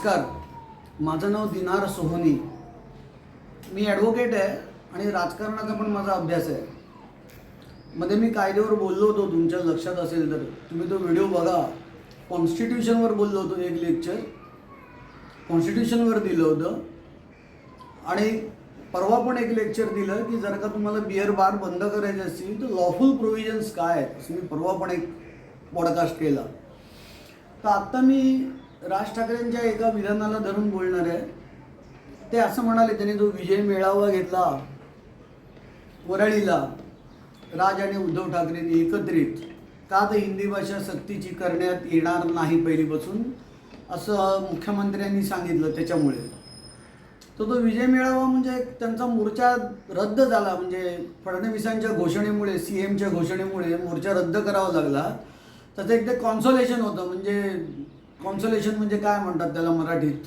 नमस्कार. माझं नाव दिनार सोहोनी. मी ॲडव्होकेट आहे आणि राजकारणाचा पण माझा अभ्यास आहे. मध्ये मी कायद्यावर बोललो होतो, तुमच्या लक्षात असेल तर तुम्ही तो व्हिडिओ बघा. कॉन्स्टिट्यूशनवर बोललो होतो, एक लेक्चर कॉन्स्टिट्यूशनवर दिलं होतं. आणि परवा पण एक लेक्चर दिलं की जर का तुम्हाला बिअर बार बंद करायचे असतील तर लॉफुल प्रोव्हिजन्स काय आहेत, असं मी परवा पण एक पॉडकास्ट केला. तर आत्ता मी राज ठाकरेंच्या एका विधानाला धरून बोलणार आहे. ते असं म्हणाले, त्यांनी जो विजय मेळावा घेतला वरळीला राज आणि उद्धव ठाकरेंनी एकत्रित, का तर हिंदी भाषा सक्तीची करण्यात येणार नाही पहिलीपासून, असं मुख्यमंत्र्यांनी सांगितलं. त्याच्यामुळे तो विजय मेळावा म्हणजे त्यांचा मोर्चा रद्द झाला. म्हणजे फडणवीसांच्या घोषणेमुळे, CMच्या घोषणेमुळे मोर्चा रद्द करावा लागला. त्याचं एक ते कॉन्सोलेशन होतं. म्हणजे कॉन्सोलेशन म्हणजे काय म्हणतात त्याला मराठीत,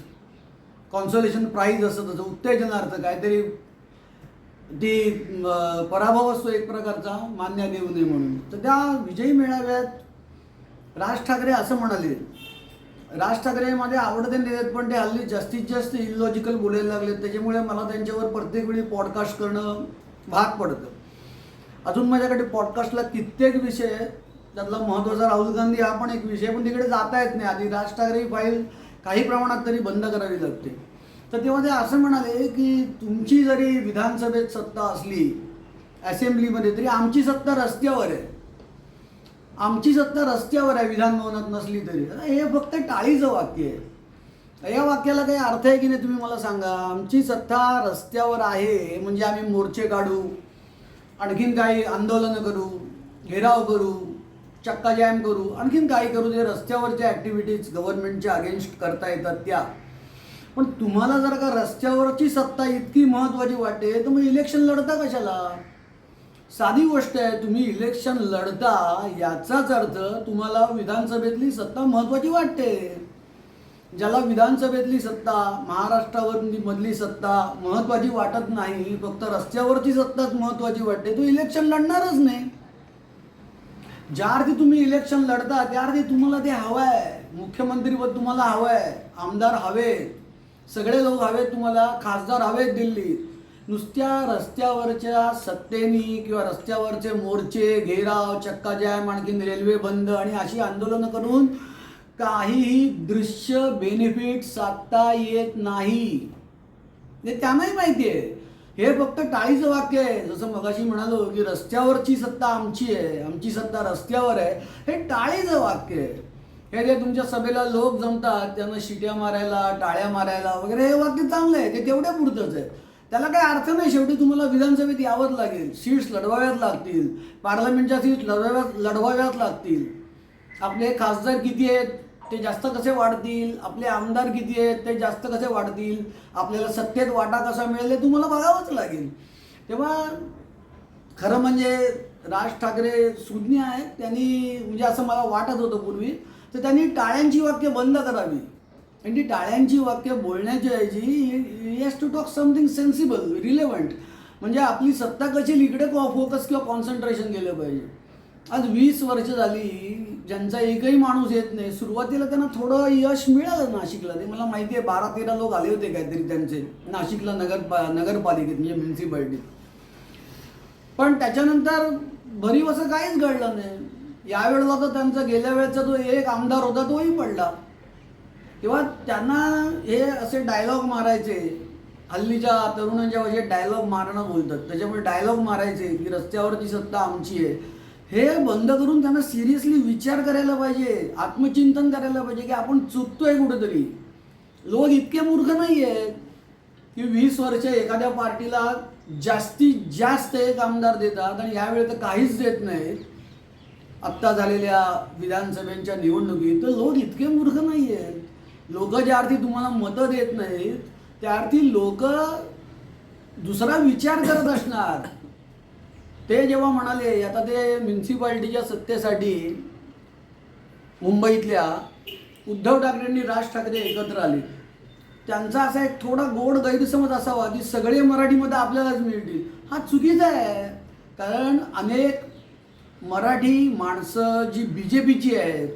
कॉन्सोलेशन प्राईज असतं, त्याचं उत्तेजनार्थ काहीतरी, ती पराभव असतो एक प्रकारचा, मान्य देऊ नये म्हणून. तर त्या विजयी मेळाव्यात राज ठाकरे असं म्हणाले, राज ठाकरे माझे आवडते नेते आहेत पण ते हल्ली जास्तीत जास्त इलॉजिकल बोलायला लागले, त्याच्यामुळे मला त्यांच्यावर प्रत्येक वेळी पॉडकास्ट करणं भाग पडतं. अजून माझ्याकडे पॉडकास्टला कित्येक विषय आहेत. त्यातला महत्त्वाचा राहुल गांधी हा पण एक विषय, पण तिकडे जाता येत नाही. आधी राज ठाकरे ही फाईल काही प्रमाणात तरी बंद करावी लागते. तर तेव्हा ते असं म्हणाले की तुमची जरी विधानसभेत सत्ता असली, असेंब्लीमध्ये, तरी आमची सत्ता रस्त्यावर आहे. आमची सत्ता रस्त्यावर आहे, विधानभवनात नसली तरी. हे फक्त टाळीचं वाक्य आहे. या वाक्याला काही अर्थ आहे की नाही तुम्ही मला सांगा. आमची सत्ता रस्त्यावर आहे म्हणजे आम्ही मोर्चे काढू, आणखीन काही आंदोलनं करू, घेराव करू, चक्का जॅम करू, आणखीन काही करू, जे रस्त्यावरच्या ॲक्टिव्हिटीज गव्हर्नमेंटच्या अगेन्स्ट करता येतात त्या. पण तुम्हाला जर का रस्त्यावरची सत्ता इतकी महत्त्वाची वाटते तर मग इलेक्शन लढता कशाला? साधी गोष्ट आहे, तुम्ही इलेक्शन लढता याचाच अर्थ तुम्हाला विधानसभेतली सत्ता महत्त्वाची वाटते. ज्याला विधानसभेतली सत्ता, महाराष्ट्रावर मधली सत्ता महत्त्वाची वाटत नाही, फक्त रस्त्यावरची सत्ताच महत्त्वाची वाटते, तो इलेक्शन लढणारच नाही. ज्या अर्थी तुम्ही इलेक्शन लढता त्या अर्थी तुम्हाला ते हवं आहे. मुख्यमंत्रीपद तुम्हाला हवं आहे, आमदार हवेत, सगळे लोक हवेत, तुम्हाला खासदार हवेत दिल्लीत. नुसत्या रस्त्यावरच्या सत्तेनी किंवा रस्त्यावरचे मोर्चे, घेराव, चक्का जॅम, आणखीन रेल्वे बंद आणि अशी आंदोलनं करून काहीही दृश्य बेनिफिट साधता येत नाही. हे त्यांनाही माहिती आहे. हे फक्त टाळीचं वाक्य आहे. जसं मगाशी म्हणालो की रस्त्यावरची सत्ता आमची आहे, आमची सत्ता रस्त्यावर आहे, हे टाळीचं वाक्य आहे. हे जे तुमच्या सभेला लोक जमतात त्यांना शिट्या मारायला, टाळ्या मारायला वगैरे, हे वाक्य चांगलं आहे, ते तेवढ्या पुरतंच आहे. त्याला काही अर्थ नाही. शेवटी तुम्हाला विधानसभेत यावंच लागेल, सीट्स लढवाव्याच लागतील, पार्लमेंटच्या सीट्स लढवाव्याच लागतील. आपले खासदार किती आहेत ते जास्त कसे वाढतील, आपले आमदार किती आहेत ते जास्त कसे वाढतील, आपल्याला सत्तेत वाटा कसा मिळेल हे तुम्हाला बघावंच लागेल. तेव्हा खरं म्हणजे राज ठाकरे सुज्ञ आहेत. त्यांनी, म्हणजे असं मला वाटत होतं पूर्वी, तर त्यांनी टाळ्यांची वाक्य बंद करावी आणि ती टाळ्यांची वाक्य बोलण्याच्या ऐवजी he has to talk something sensible, relevant. म्हणजे आपली सत्ता कशी इकडे फोकस किंवा कॉन्सन्ट्रेशन केलं पाहिजे. आज 20 वर्ष झाली ज्यांचा एकही माणूस येत नाही. सुरुवातीला त्यांना थोडं यश मिळालं नाशिकला, ते मला माहिती आहे. 12-13 लोक आले होते काहीतरी त्यांचे नाशिकला नगरपालिकेत, म्हणजे म्युन्सिपाल्टीत. पण त्याच्यानंतर भरीव असं काहीच घडलं नाही. यावेळेला तर त्यांचा गेल्या वेळेचा जो एक आमदार होता तोही पडला. तेव्हा त्यांना हे असे डायलॉग मारायचे, हल्लीच्या तरुणांच्या वजे डायलॉग मारणं बोलतात, त्याच्यामुळे डायलॉग मारायचे की रस्त्यावरची सत्ता आमची आहे, हे बंद करून त्यांना सिरियसली विचार करायला पाहिजे, आत्मचिंतन करायला पाहिजे की आपण चुकतोय कुठेतरी. लोक इतके मूर्ख नाही आहेत की 20 वर्ष एखाद्या पार्टीला जास्तीत जास्त एक आमदार देतात आणि यावेळी तर काहीच देत नाहीत. आत्ता झालेल्या विधानसभेच्या निवडणुकीत तर लोक इतके मूर्ख नाही आहेत. लोक ज्या अर्थी तुम्हाला मतं देत नाहीत त्या अर्थी लोक दुसरा विचार करत असणार. ते जेव्हा म्हणाले, आता ते म्युन्सिपाल्टीच्या सत्तेसाठी मुंबईतल्या उद्धव ठाकरेंनी राज ठाकरे एकत्र आले, त्यांचा असा एक थोडा गोड गैरसमज असावा की सगळे मराठीमध्ये आपल्यालाच मिळतील. हा चुकीचा आहे. कारण अनेक मराठी माणसं जी BJPची आहेत,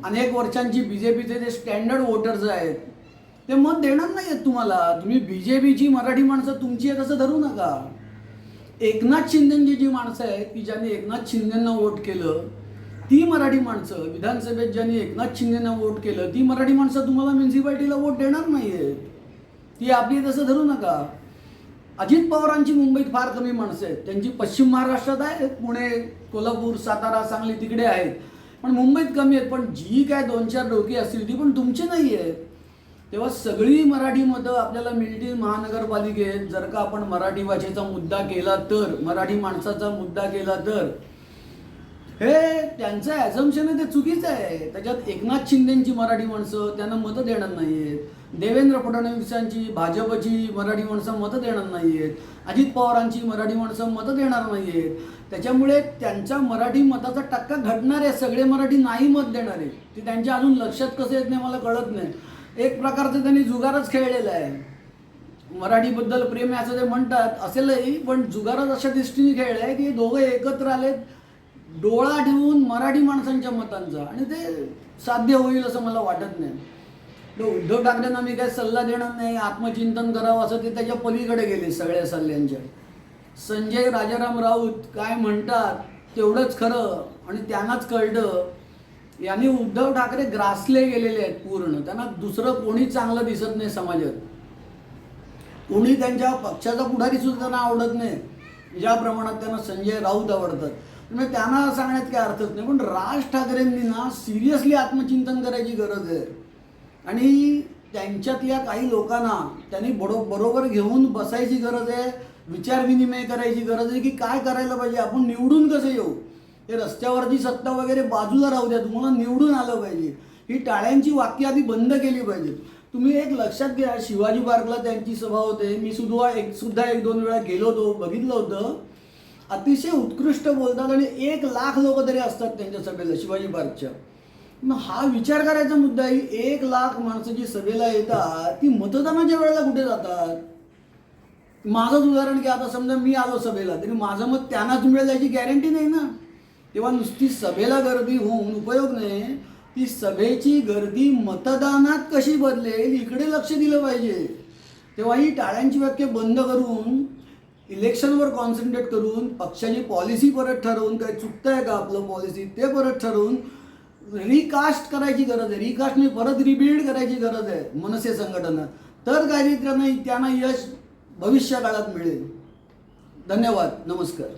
अनेक वर्षांची BJPचे जे स्टँडर्ड वोटर्स आहेत, ते मत देणार नाही आहेत तुम्हाला. तुम्ही BJPची मराठी माणसं तुमची आहेत असं धरू नका. एकनाथ शिंदेची जी माणसं आहेत की ज्यांनी एकनाथ शिंदेंना वोट केलं, ती मराठी माणसं, विधानसभेत ज्यांनी एकनाथ शिंदेंना वोट केलं, ती मराठी माणसं तुम्हाला म्युन्सिपाल्टीला वोट देणार नाही आहेत. ती आपली तसं धरू नका. अजित पवारांची मुंबईत फार कमी माणसं आहेत. त्यांची पश्चिम महाराष्ट्रात आहेत, पुणे, कोल्हापूर, सातारा, सांगली तिकडे आहेत, पण मुंबईत कमी आहेत. पण जी काय 2-4 डोकी असतील ती पण तुमची नाही आहेत. तेव्हा सगळी मराठी मतं आपल्याला मिळतील महानगरपालिकेत जर का आपण मराठी भाषेचा मुद्दा केला तर, मराठी माणसाचा मुद्दा केला तर. हे त्यांचं ॲझम्पशन आहे ते चुकीचं आहे. त्याच्यात एकनाथ शिंदेची मराठी माणसं त्यांना मतं देणार नाही आहेत, देवेंद्र फडणवीसांची भाजपची मराठी माणसं मतं देणार नाही आहेत, अजित पवारांची मराठी माणसं मतं देणार नाही आहेत. त्याच्यामुळे त्यांच्या मराठी मताचा टक्का घटणार आहे. सगळे मराठी नाही मत देणार आहेत. ते त्यांच्या अजून लक्षात कसं येत नाही मला कळत नाही. एक प्रकारचं त्यांनी जुगारच खेळलेला आहे. मराठीबद्दल प्रेम आहे असं ते म्हणतात असेलही, पण जुगारच अशा दृष्टीने खेळ आहे की दोघं एकत्र आलेत डोळा ठेवून मराठी माणसांच्या मतांचा, आणि ते साध्य होईल असं मला वाटत नाही. उद्धव ठाकरेंना मी काय सल्ला देणार नाही, आत्मचिंतन करावं असं ते त्याच्या पलीकडे गेले सगळ्या सल्ल्यांच्या. संजय राजाराम राऊत काय म्हणतात तेवढंच खरं, आणि त्यांनाच कळलं. यांनी उद्धव ठाकरे ग्रासले गेलेले आहेत पूर्ण. त्यांना दुसरं कोणी चांगलं दिसत नाही समाजात. कोणी त्यांच्या पक्षाचा पुढारी सुद्धा त्यांना आवडत नाही ज्या प्रमाणात त्यांना संजय राऊत आवडतात. म्हणजे त्यांना सांगण्यात काय अर्थच नाही. पण राज ठाकरेंनी ना सिरियसली आत्मचिंतन करायची गरज आहे, आणि त्यांच्यातल्या काही लोकांना त्यांनी बरोबर घेऊन बसायची गरज आहे, विचारविनिमय करायची गरज आहे की काय करायला पाहिजे, आपण निवडून कसं येऊ. हे रस्त्यावरची सत्ता वगैरे बाजूला राहू द्या, तुम्हाला निवडून आलं पाहिजे. ही टाळ्यांची वाक्य आधी बंद केली पाहिजेत. तुम्ही एक लक्षात घ्या, शिवाजी पार्कला त्यांची सभा होते, मी सुद्धा 1-2 वेळा गेलो होतो, बघितलं होतं. अतिशय उत्कृष्ट बोलतात, आणि 1 लाख लोक तरी असतात त्यांच्या सभेला शिवाजी पार्कच्या. मग हा विचार करायचा मुद्दा आहे, 1 लाख माणसं जी सभेला येतात ती मतदानाच्या वेळेला कुठे जातात. माझंच उदाहरण घ्या, आता समजा मी आलो सभेला तरी माझं मत त्यांनाच मिळेल याची गॅरंटी नाही ना. तेव्हा नुसती सभेला गर्दी होऊन उपयोग नाही. ती सभेची गर्दी मतदानात कशी बदलेल इकडे लक्ष दिलं पाहिजे. तेव्हा ही टाळ्यांची वाक्य बंद करून इलेक्शनवर कॉन्सन्ट्रेट करून पक्षाची पॉलिसी परत ठरवून, काय चुकतं आहे का आपलं पॉलिसी ते परत ठरवून रिकास्ट करायची गरज आहे. रिकास्ट म्हणजे परत रिबिल्ड करायची गरज आहे मनसे संघटना. तर काही त्यांना यश भविष्य काळात मिळेल. धन्यवाद. नमस्कार.